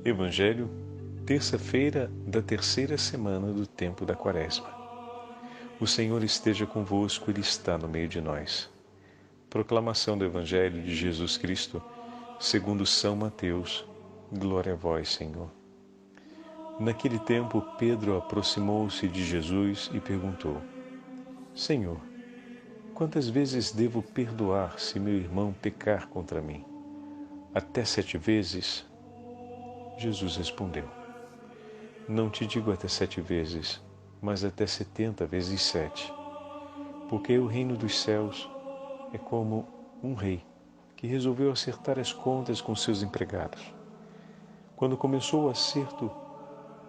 Evangelho, terça-feira da terceira semana do tempo da Quaresma. O Senhor esteja convosco, Ele está no meio de nós. Proclamação do Evangelho de Jesus Cristo, segundo São Mateus. Glória a vós, Senhor. Naquele tempo, Pedro aproximou-se de Jesus e perguntou: Senhor, quantas vezes devo perdoar se meu irmão pecar contra mim? Até 7 vezes? Jesus respondeu: Não te digo até 7 vezes, mas até 70 vezes 7. Porque o reino dos céus é como um rei que resolveu acertar as contas com seus empregados. Quando começou o acerto,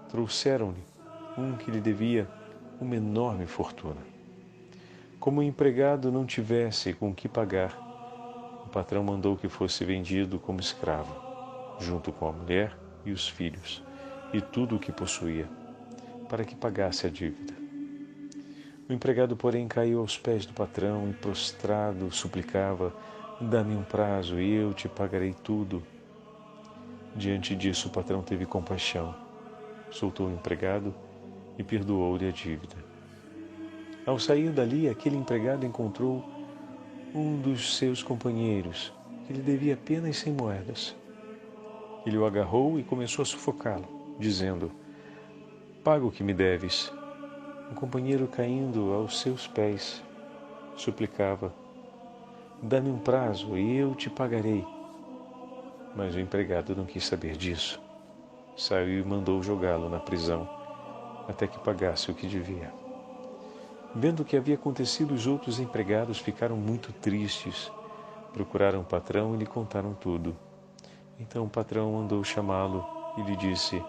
trouxeram-lhe um que lhe devia uma enorme fortuna. Como o empregado não tivesse com que pagar, o patrão mandou que fosse vendido como escravo, junto com a mulher e os filhos, e tudo o que possuía, para que pagasse a dívida. O empregado, porém, caiu aos pés do patrão e, prostrado, suplicava: Dá-me um prazo e eu te pagarei tudo. Diante disso, o patrão teve compaixão, soltou o empregado e perdoou-lhe a dívida. Ao sair dali, aquele empregado encontrou um dos seus companheiros, que lhe devia apenas 100 moedas. Ele o agarrou e começou a sufocá-lo, dizendo: Paga o que me deves. O companheiro, caindo aos seus pés, suplicava: Dá-me um prazo e eu te pagarei. Mas o empregado não quis saber disso. Saiu e mandou jogá-lo na prisão, até que pagasse o que devia. Vendo o que havia acontecido, os outros empregados ficaram muito tristes. Procuraram o patrão e lhe contaram tudo. Então o patrão mandou chamá-lo e lhe disse: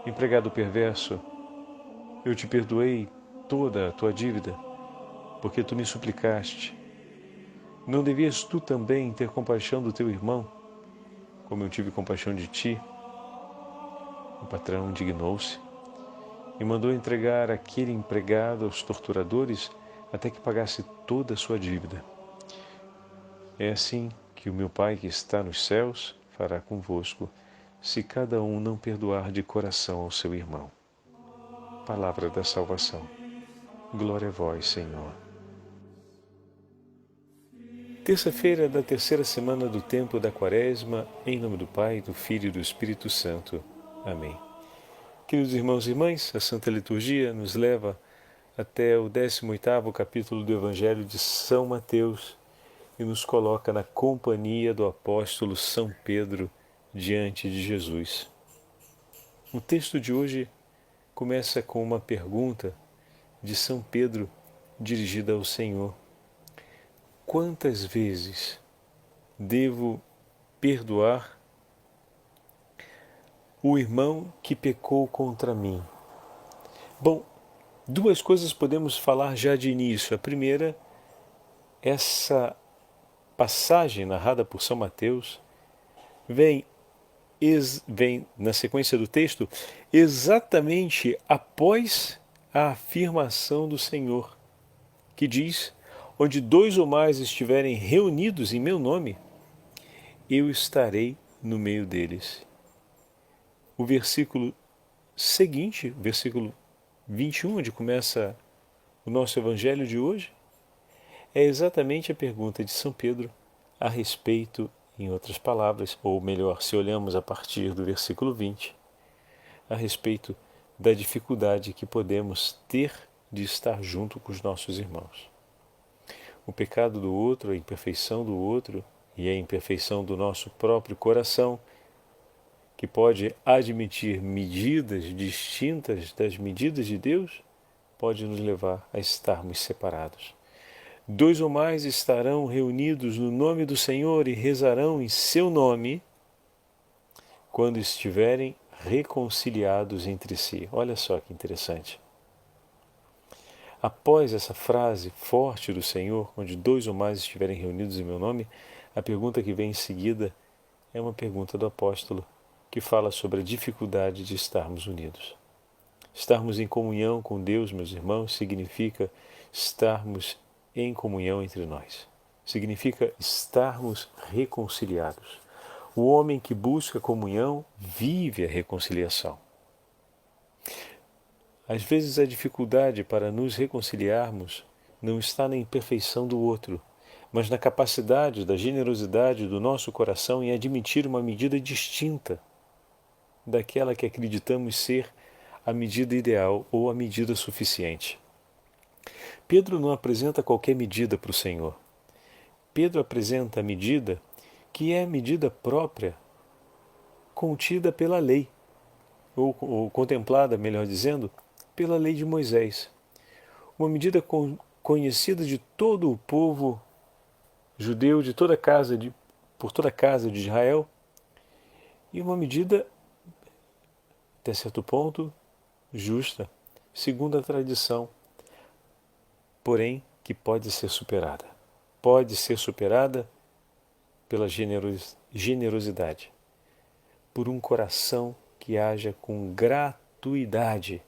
Empregado perverso, eu te perdoei toda a tua dívida, porque tu me suplicaste. Não devias tu também ter compaixão do teu irmão, como eu tive compaixão de ti? O patrão indignou-se e mandou entregar aquele empregado aos torturadores até que pagasse toda a sua dívida. É assim que o meu Pai que está nos céus fará convosco, se cada um não perdoar de coração ao seu irmão. Palavra da salvação. Glória a vós, Senhor. Terça-feira da terceira semana do tempo da Quaresma, em nome do Pai, do Filho e do Espírito Santo. Amém. Queridos irmãos e irmãs, a Santa Liturgia nos leva até o 18º capítulo do Evangelho de São Mateus e nos coloca na companhia do apóstolo São Pedro diante de Jesus. O texto de hoje começa com uma pergunta de São Pedro dirigida ao Senhor: Quantas vezes devo perdoar o irmão que pecou contra mim? Bom, duas coisas podemos falar já de início. A primeira, essa passagem narrada por São Mateus vem na sequência do texto exatamente após a afirmação do Senhor, que diz: Onde 2 ou mais estiverem reunidos em meu nome, eu estarei no meio deles. O versículo seguinte, o versículo 21, onde começa o nosso evangelho de hoje, é exatamente a pergunta de São Pedro a respeito, em outras palavras, ou melhor, se olhamos a partir do versículo 20, a respeito da dificuldade que podemos ter de estar junto com os nossos irmãos. O pecado do outro, a imperfeição do outro e a imperfeição do nosso próprio coração, que pode admitir medidas distintas das medidas de Deus, pode nos levar a estarmos separados. 2 ou mais estarão reunidos no nome do Senhor e rezarão em seu nome quando estiverem reconciliados entre si. Olha só que interessante. Após essa frase forte do Senhor, onde 2 ou mais estiverem reunidos em meu nome, a pergunta que vem em seguida é uma pergunta do apóstolo, que fala sobre a dificuldade de estarmos unidos. Estarmos em comunhão com Deus, meus irmãos, significa estarmos em comunhão entre nós. Significa estarmos reconciliados. O homem que busca comunhão vive a reconciliação. Às vezes a dificuldade para nos reconciliarmos não está na imperfeição do outro, mas na capacidade da generosidade do nosso coração em admitir uma medida distinta daquela que acreditamos ser a medida ideal ou a medida suficiente. Pedro não apresenta qualquer medida para o Senhor. Pedro apresenta a medida que é a medida própria contida pela lei, ou contemplada, melhor dizendo, pela lei de Moisés. Uma medida conhecida de todo o povo judeu, por toda a casa de Israel, e uma medida, até certo ponto, justa, segundo a tradição, porém que pode ser superada. Pode ser superada pela generosidade, por um coração que haja com gratuidade.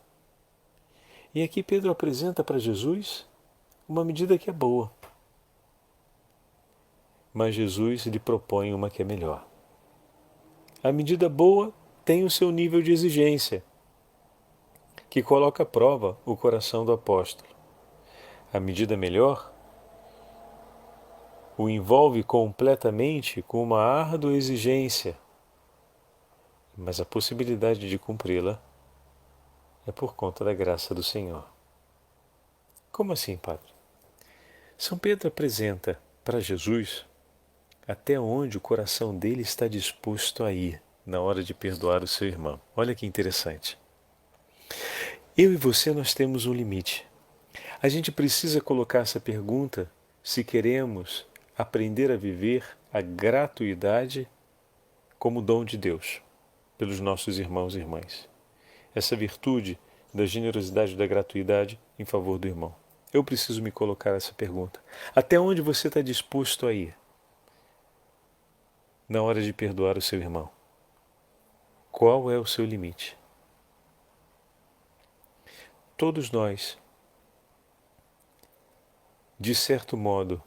E aqui Pedro apresenta para Jesus uma medida que é boa, mas Jesus lhe propõe uma que é melhor. A medida boa tem o seu nível de exigência, que coloca à prova o coração do apóstolo. A medida melhor o envolve completamente com uma árdua exigência, mas a possibilidade de cumpri-la é por conta da graça do Senhor. Como assim, Padre? São Pedro apresenta para Jesus até onde o coração dele está disposto a ir na hora de perdoar o seu irmão. Olha que interessante. Eu e você, nós temos um limite. A gente precisa colocar essa pergunta se queremos aprender a viver a gratuidade como dom de Deus pelos nossos irmãos e irmãs. Essa virtude da generosidade e da gratuidade em favor do irmão. Eu preciso me colocar essa pergunta. Até onde você está disposto a ir na hora de perdoar o seu irmão? Qual é o seu limite? Todos nós, de certo modo,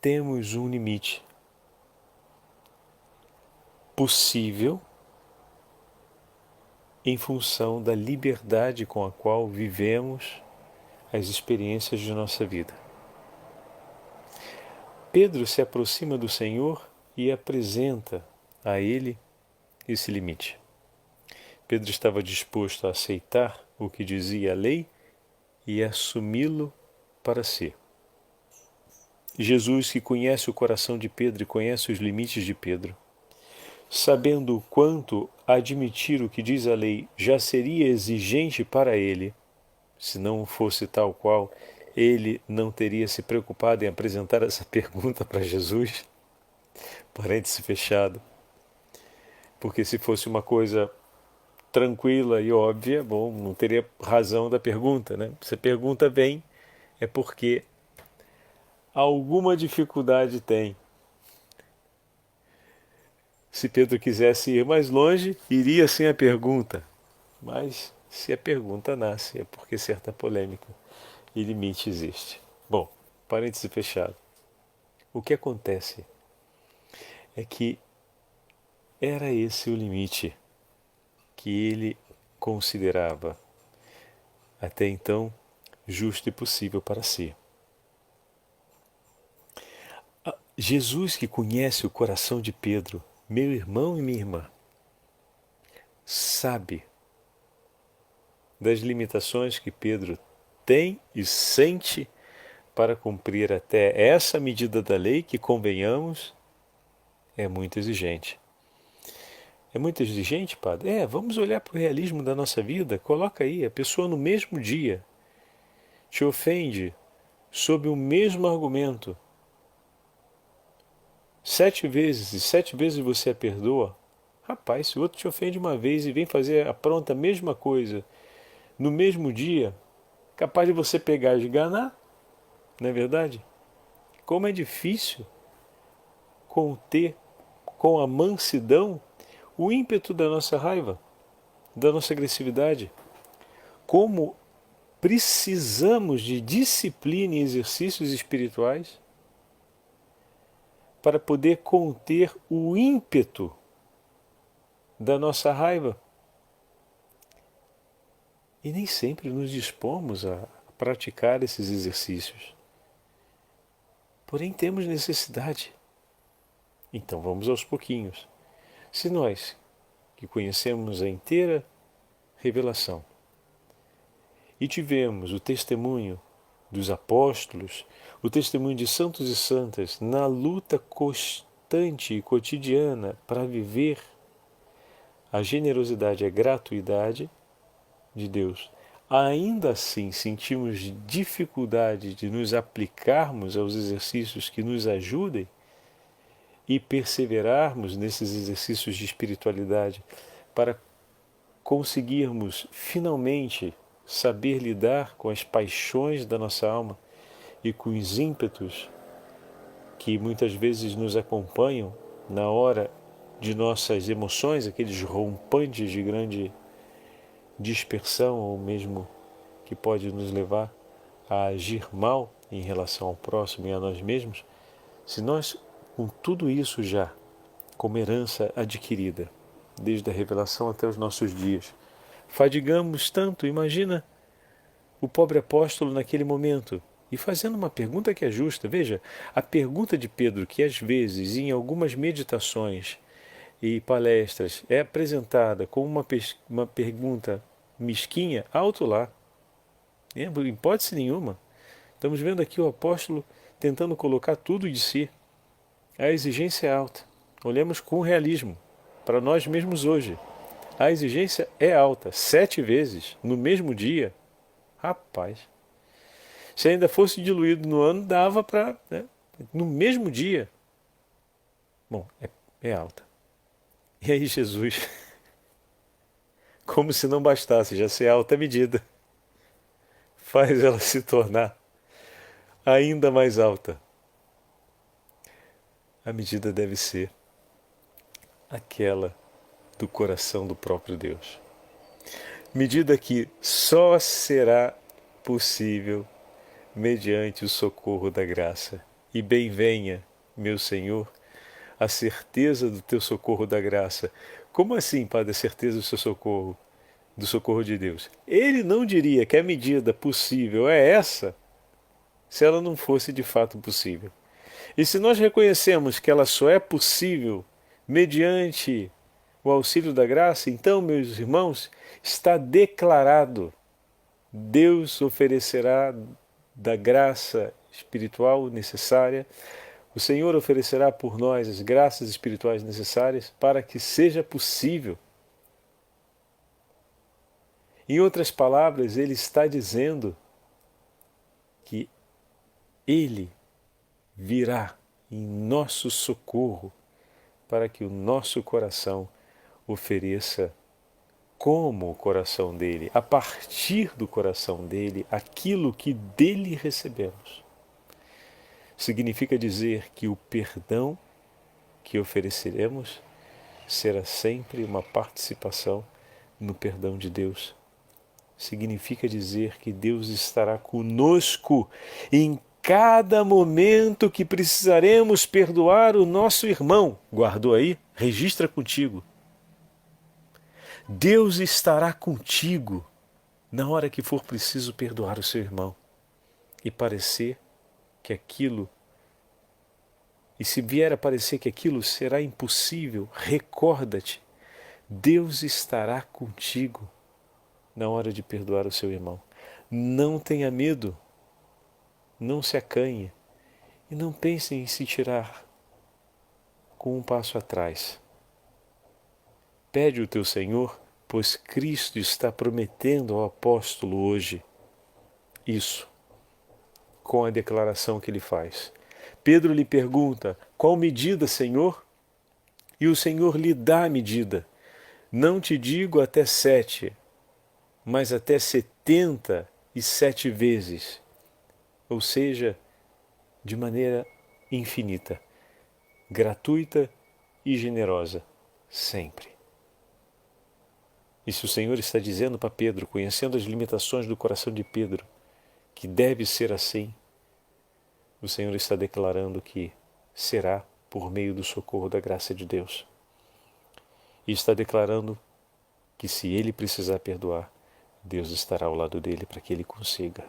temos um limite possível em função da liberdade com a qual vivemos as experiências de nossa vida. Pedro se aproxima do Senhor e apresenta a ele esse limite. Pedro estava disposto a aceitar o que dizia a lei e assumi-lo para si. Jesus, que conhece o coração de Pedro e conhece os limites de Pedro, sabendo o quanto admitir o que diz a lei já seria exigente para ele, se não fosse tal qual, ele não teria se preocupado em apresentar essa pergunta para Jesus, parêntese fechado, porque se fosse uma coisa tranquila e óbvia, bom, não teria razão da pergunta, né? Se a pergunta vem, é porque alguma dificuldade tem. Se Pedro quisesse ir mais longe, iria sem a pergunta. Mas se a pergunta nasce, é porque certa polêmica e limite existe. Bom, parêntese fechado. O que acontece é que era esse o limite que ele considerava até então justo e possível para si. Jesus, que conhece o coração de Pedro, meu irmão e minha irmã, sabe das limitações que Pedro tem e sente para cumprir até essa medida da lei que, convenhamos, é muito exigente. É muito exigente, Padre? Vamos olhar para o realismo da nossa vida. Coloca aí, a pessoa no mesmo dia te ofende sob o mesmo argumento 7 vezes, e 7 vezes você a perdoa. Rapaz, se o outro te ofende uma vez e vem fazer a pronta mesma coisa no mesmo dia, capaz de você pegar e esganar, não é verdade? Como é difícil conter com a mansidão o ímpeto da nossa raiva, da nossa agressividade. Como precisamos de disciplina e exercícios espirituais para poder conter o ímpeto da nossa raiva. E nem sempre nos dispomos a praticar esses exercícios. Porém, temos necessidade. Então vamos aos pouquinhos. Se nós, que conhecemos a inteira revelação, e tivemos o testemunho dos apóstolos, o testemunho de santos e santas na luta constante e cotidiana para viver a generosidade e a gratuidade de Deus, ainda assim sentimos dificuldade de nos aplicarmos aos exercícios que nos ajudem e perseverarmos nesses exercícios de espiritualidade para conseguirmos finalmente saber lidar com as paixões da nossa alma e com os ímpetos que muitas vezes nos acompanham na hora de nossas emoções, aqueles rompantes de grande dispersão ou mesmo que pode nos levar a agir mal em relação ao próximo e a nós mesmos. Se nós, com tudo isso já como herança adquirida, desde a revelação até os nossos dias, fadigamos tanto, imagina o pobre apóstolo naquele momento, e fazendo uma pergunta que é justa. Veja, a pergunta de Pedro, que às vezes em algumas meditações e palestras é apresentada como uma pergunta mesquinha, alto lá, em hipótese nenhuma. Estamos vendo aqui o apóstolo tentando colocar tudo de si. A exigência é alta. Olhemos com realismo para nós mesmos hoje. A exigência é alta, 7 vezes no mesmo dia. Rapaz, se ainda fosse diluído no ano, dava para, no mesmo dia. Bom, é alta. E aí Jesus, como se não bastasse já ser alta medida, faz ela se tornar ainda mais alta. A medida deve ser aquela do coração do próprio Deus. Medida que só será possível mediante o socorro da graça. E bem venha, meu Senhor, a certeza do teu socorro da graça. Como assim, Padre, a certeza do seu socorro? Do socorro de Deus. Ele não diria que a medida possível é essa, se ela não fosse de fato possível. E se nós reconhecemos que ela só é possível mediante o auxílio da graça, então, meus irmãos, está declarado. Deus oferecerá da graça espiritual necessária, o Senhor oferecerá por nós as graças espirituais necessárias para que seja possível. Em outras palavras, Ele está dizendo que Ele virá em nosso socorro para que o nosso coração ofereça como o coração dele, a partir do coração dele, aquilo que dele recebemos. Significa dizer que o perdão que ofereceremos será sempre uma participação no perdão de Deus. Significa dizer que Deus estará conosco em cada momento que precisaremos perdoar o nosso irmão. Guardou aí? Registra contigo. Deus estará contigo na hora que for preciso perdoar o seu irmão. E parecer que aquilo, e se vier a parecer que aquilo será impossível, recorda-te, Deus estará contigo na hora de perdoar o seu irmão. Não tenha medo, não se acanhe e não pense em se tirar com um passo atrás. Pede o teu Senhor, pois Cristo está prometendo ao apóstolo hoje isso, com a declaração que ele faz. Pedro lhe pergunta: qual medida, Senhor? E o Senhor lhe dá a medida. Não te digo até 7, mas até 77 vezes. Ou seja, de maneira infinita, gratuita e generosa, sempre. E se o Senhor está dizendo para Pedro, conhecendo as limitações do coração de Pedro, que deve ser assim, o Senhor está declarando que será por meio do socorro da graça de Deus. E está declarando que se ele precisar perdoar, Deus estará ao lado dele para que ele consiga.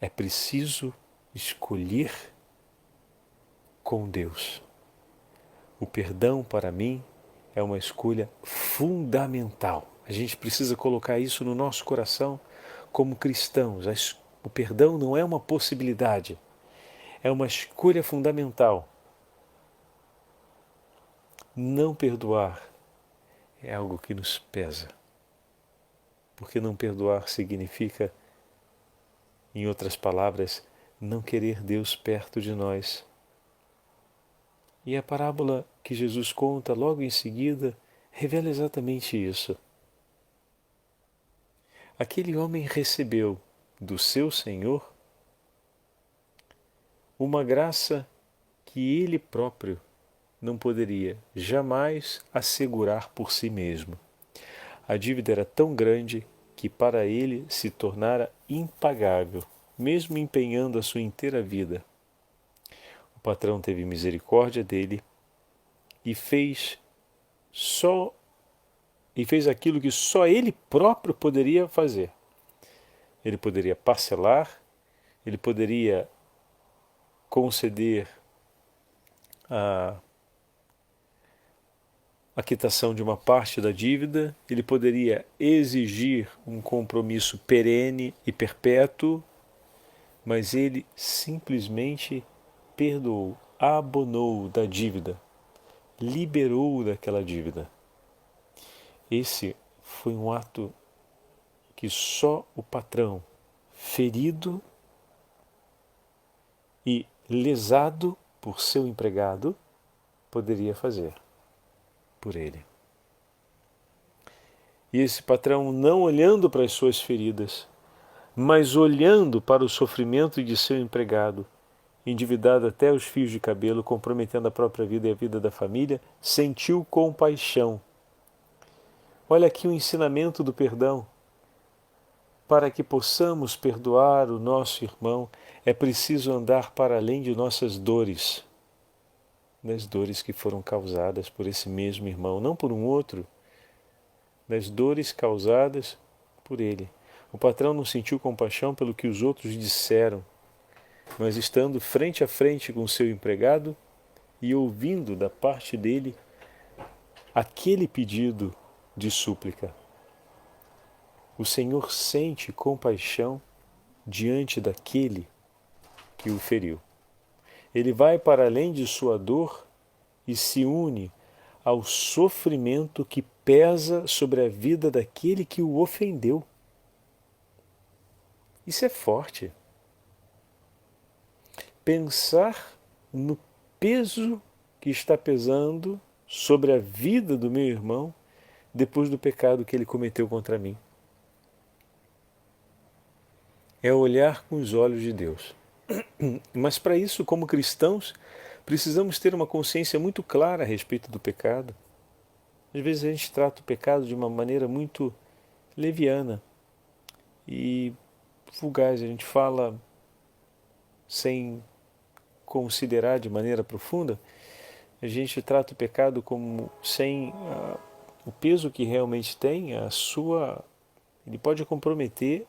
É preciso escolher com Deus. O perdão, para mim, é uma escolha fundamental. A gente precisa colocar isso no nosso coração como cristãos. O perdão não é uma possibilidade, é uma escolha fundamental. Não perdoar é algo que nos pesa, porque não perdoar significa, em outras palavras, não querer Deus perto de nós. E a parábola que Jesus conta logo em seguida revela exatamente isso. Aquele homem recebeu do seu Senhor uma graça que ele próprio não poderia jamais assegurar por si mesmo. A dívida era tão grande que para ele se tornara impagável, mesmo empenhando a sua inteira vida. O patrão teve misericórdia dele e fez aquilo que só ele próprio poderia fazer. Ele poderia parcelar, ele poderia conceder a quitação de uma parte da dívida, ele poderia exigir um compromisso perene e perpétuo, mas ele simplesmente perdoou, abonou da dívida, liberou daquela dívida. Esse foi um ato que só o patrão, ferido e lesado por seu empregado, poderia fazer por ele. E esse patrão, não olhando para as suas feridas, mas olhando para o sofrimento de seu empregado, endividado até os fios de cabelo, comprometendo a própria vida e a vida da família, sentiu compaixão. Olha aqui o ensinamento do perdão. Para que possamos perdoar o nosso irmão, é preciso andar para além de nossas dores, das dores que foram causadas por esse mesmo irmão, não por um outro, das dores causadas por ele. O patrão não sentiu compaixão pelo que os outros disseram, mas estando frente a frente com o seu empregado e ouvindo da parte dele aquele pedido de súplica. O Senhor sente compaixão diante daquele que o feriu. Ele vai para além de sua dor e se une ao sofrimento que pesa sobre a vida daquele que o ofendeu. Isso é forte. Pensar no peso que está pesando sobre a vida do meu irmão depois do pecado que ele cometeu contra mim. É olhar com os olhos de Deus. Mas para isso, como cristãos, precisamos ter uma consciência muito clara a respeito do pecado. Às vezes a gente trata o pecado de uma maneira muito leviana e fugaz. A gente fala sem considerar de maneira profunda. A gente trata o pecado como sem o peso que realmente tem, ele pode comprometer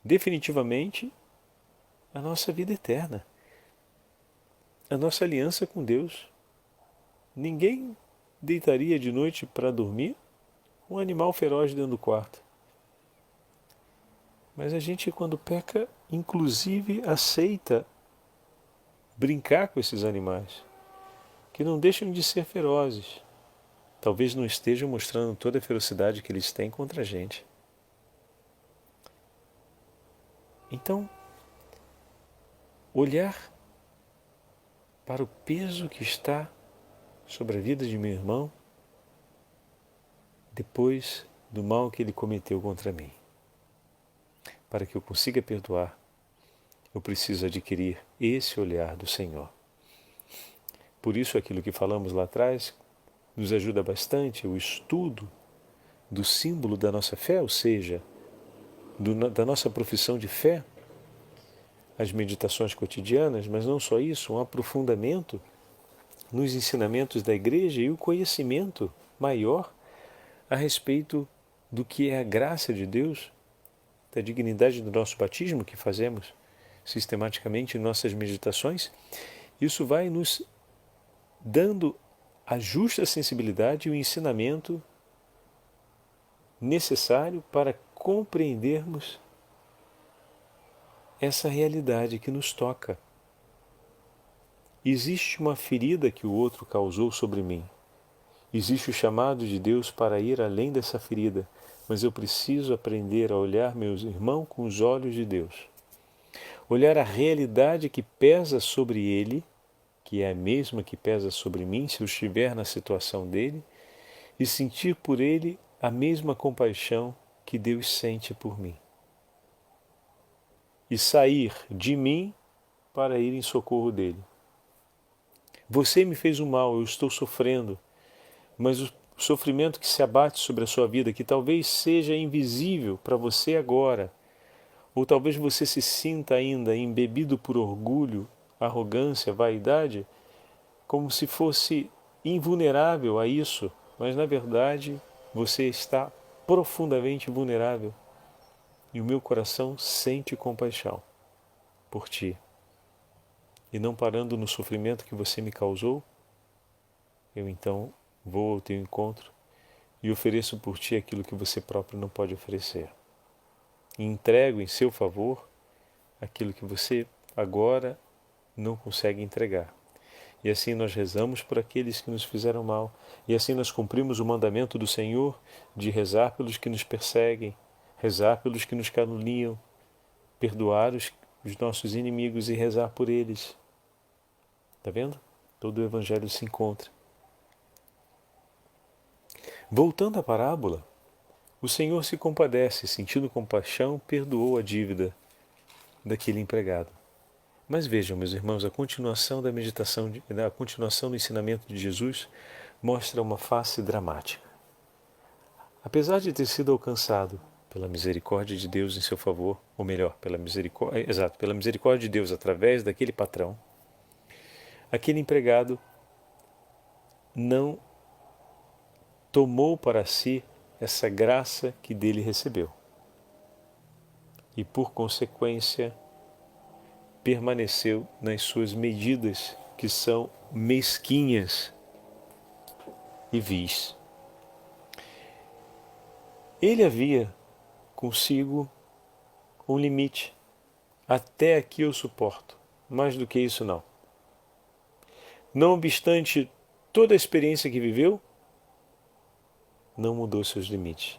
definitivamente a nossa vida eterna, a nossa aliança com Deus. Ninguém deitaria de noite para dormir um animal feroz dentro do quarto. Mas a gente, quando peca, inclusive aceita brincar com esses animais, que não deixam de ser ferozes. Talvez não estejam mostrando toda a ferocidade que eles têm contra a gente. Então, olhar para o peso que está sobre a vida de meu irmão depois do mal que ele cometeu contra mim. Para que eu consiga perdoar, eu preciso adquirir esse olhar do Senhor. Por isso, aquilo que falamos lá atrás nos ajuda bastante, o estudo do símbolo da nossa fé, ou seja, da nossa profissão de fé, as meditações cotidianas, mas não só isso, um aprofundamento nos ensinamentos da Igreja e o conhecimento maior a respeito do que é a graça de Deus, da dignidade do nosso batismo que fazemos sistematicamente em nossas meditações. Isso vai nos dando a justa sensibilidade e o ensinamento necessário para compreendermos essa realidade que nos toca. Existe uma ferida que o outro causou sobre mim. Existe o chamado de Deus para ir além dessa ferida, mas eu preciso aprender a olhar meus irmãos com os olhos de Deus. Olhar a realidade que pesa sobre ele, que é a mesma que pesa sobre mim se eu estiver na situação dele, e sentir por ele a mesma compaixão que Deus sente por mim. E sair de mim para ir em socorro dele. Você me fez um mal, eu estou sofrendo, mas o sofrimento que se abate sobre a sua vida, que talvez seja invisível para você agora, ou talvez você se sinta ainda embebido por orgulho, arrogância, vaidade, como se fosse invulnerável a isso, mas na verdade você está profundamente vulnerável e o meu coração sente compaixão por ti. E não parando no sofrimento que você me causou, eu então vou ao teu encontro e ofereço por ti aquilo que você próprio não pode oferecer. E entrego em seu favor aquilo que você agora não consegue entregar. E assim nós rezamos por aqueles que nos fizeram mal. E assim nós cumprimos o mandamento do Senhor de rezar pelos que nos perseguem, rezar pelos que nos caluniam, perdoar os nossos inimigos e rezar por eles. Está vendo? Todo o Evangelho se encontra. Voltando à parábola, o Senhor se compadece, sentindo compaixão, perdoou a dívida daquele empregado. Mas vejam, meus irmãos, a continuação da meditação, a continuação do ensinamento de Jesus mostra uma face dramática. Apesar de ter sido alcançado pela misericórdia de Deus em seu favor, ou melhor, pela misericórdia de Deus através daquele patrão, aquele empregado não tomou para si essa graça que dele recebeu. E por consequência, permaneceu nas suas medidas que são mesquinhas e vis. Ele havia consigo um limite. Até aqui eu suporto, mais do que isso não. Não obstante toda a experiência que viveu, não mudou seus limites.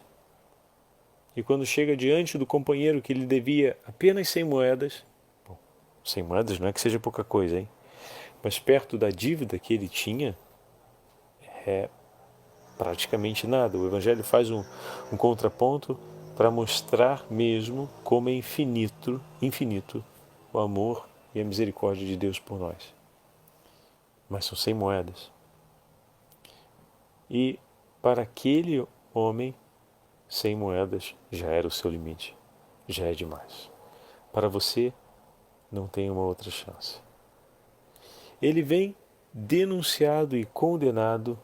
E quando chega diante do companheiro que lhe devia apenas 100 moedas, 100 moedas não é que seja pouca coisa, hein? Mas perto da dívida que ele tinha, é praticamente nada. O Evangelho faz um contraponto para mostrar mesmo como é infinito o amor e a misericórdia de Deus por nós. Mas são 100 moedas. E para aquele homem, 100 moedas já era o seu limite, já é demais. Para você, não tem uma outra chance. Ele vem denunciado e condenado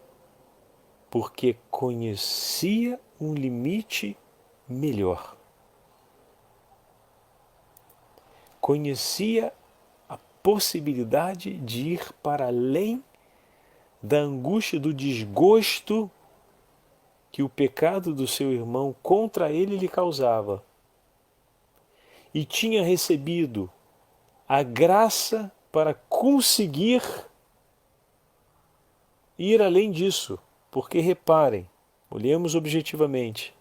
porque conhecia um limite melhor. Conhecia a possibilidade de ir para além da angústia, do desgosto que o pecado do seu irmão contra ele lhe causava. E tinha recebido a graça para conseguir ir além disso. Porque reparem, olhemos objetivamente,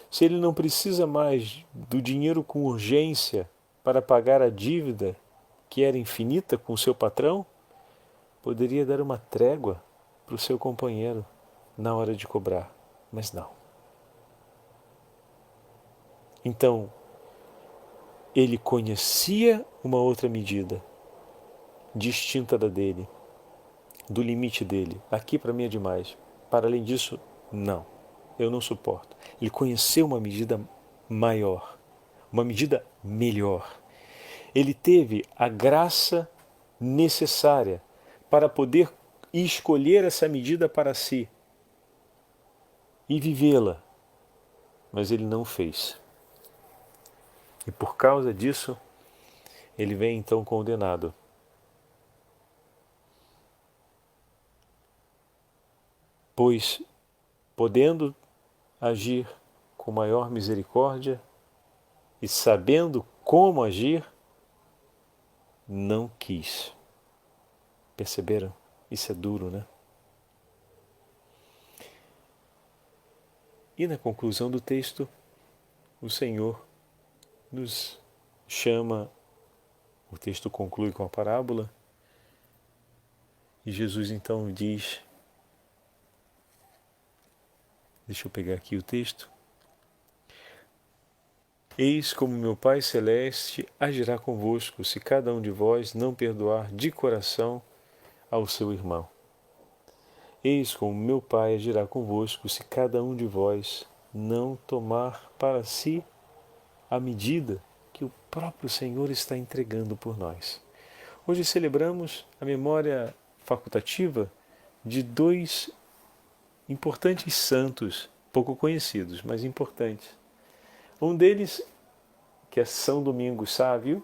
se ele não precisa mais do dinheiro com urgência para pagar a dívida que era infinita com o seu patrão, poderia dar uma trégua para o seu companheiro na hora de cobrar, mas não. Então, ele conhecia uma outra medida, distinta da dele, do limite dele. Aqui para mim é demais. Para além disso, não. Eu não suporto. Ele conheceu uma medida maior, uma medida melhor. Ele teve a graça necessária para poder escolher essa medida para si e vivê-la, mas ele não fez. E por causa disso, ele vem então condenado. Pois, podendo agir com maior misericórdia e sabendo como agir, não quis. Perceberam? Isso é duro, né? E na conclusão do texto, o Senhor nos chama, o texto conclui com a parábola, e Jesus então diz, deixa eu pegar aqui o texto, eis como meu Pai Celeste agirá convosco, se cada um de vós não perdoar de coração ao seu irmão. Eis como meu Pai agirá convosco, se cada um de vós não tomar para si a medida que o próprio Senhor está entregando por nós. Hoje celebramos a memória facultativa de dois importantes santos, pouco conhecidos, mas importantes. Um deles, que é São Domingos Sávio,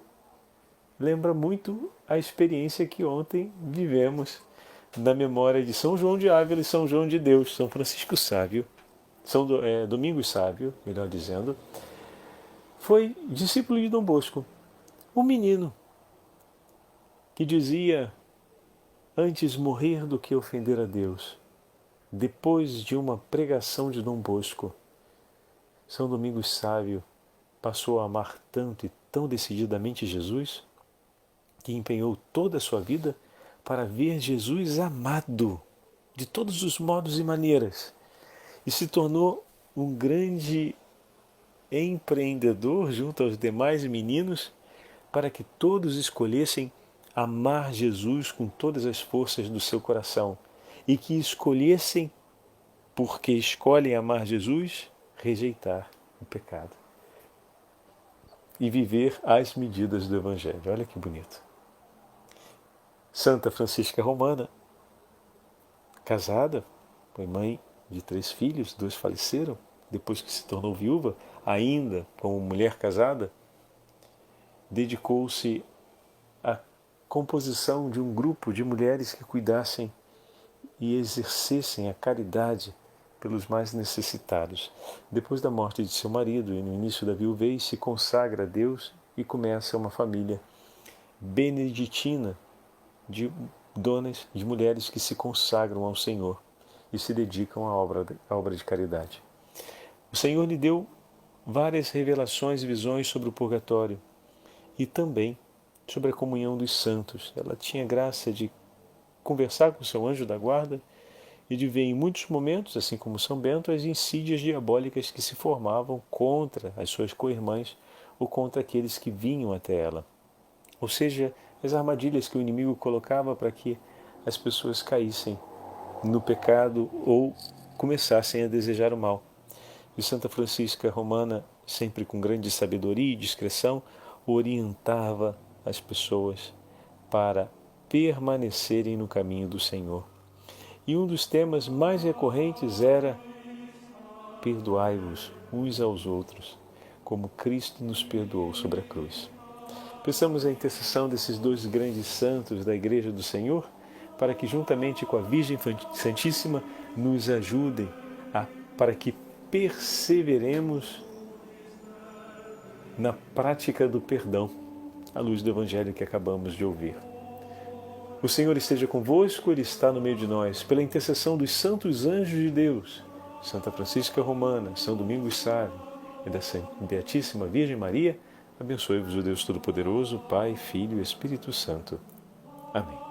lembra muito a experiência que ontem vivemos na memória de São João de Ávila e São João de Deus, São Francisco Sávio, Domingos Sávio, melhor dizendo, foi discípulo de Dom Bosco, um menino que dizia, antes morrer do que ofender a Deus. Depois de uma pregação de Dom Bosco, São Domingos Sávio passou a amar tanto e tão decididamente Jesus, que empenhou toda a sua vida para ver Jesus amado de todos os modos e maneiras, e se tornou um grande empreendedor junto aos demais meninos para que todos escolhessem amar Jesus com todas as forças do seu coração e que escolhessem, porque escolhem amar Jesus, rejeitar o pecado e viver as medidas do Evangelho. Olha que bonito. Santa Francisca Romana, casada, foi mãe de 3 filhos, 2 faleceram, depois que se tornou viúva, ainda como mulher casada, dedicou-se à composição de um grupo de mulheres que cuidassem e exercessem a caridade pelos mais necessitados. Depois da morte de seu marido e no início da viuvez, se consagra a Deus e começa uma família beneditina de donas, de mulheres que se consagram ao Senhor e se dedicam à obra de caridade. O Senhor lhe deu várias revelações e visões sobre o purgatório e também sobre a comunhão dos santos. Ela tinha graça de conversar com seu anjo da guarda e de ver em muitos momentos, assim como São Bento, as insídias diabólicas que se formavam contra as suas co-irmãs ou contra aqueles que vinham até ela. Ou seja, as armadilhas que o inimigo colocava para que as pessoas caíssem no pecado ou começassem a desejar o mal. E Santa Francisca Romana, sempre com grande sabedoria e discrição, orientava as pessoas para permanecerem no caminho do Senhor. E um dos temas mais recorrentes era: perdoai-vos uns aos outros, como Cristo nos perdoou sobre a cruz. Pensamos a intercessão desses 2 grandes santos da Igreja do Senhor, para que juntamente com a Virgem Santíssima nos ajudem para que perseveremos na prática do perdão, à luz do Evangelho que acabamos de ouvir. O Senhor esteja convosco, Ele está no meio de nós. Pela intercessão dos santos anjos de Deus, Santa Francisca Romana, São Domingos Sávio e da Beatíssima Virgem Maria, abençoe-vos o Deus Todo-Poderoso, Pai, Filho e Espírito Santo. Amém.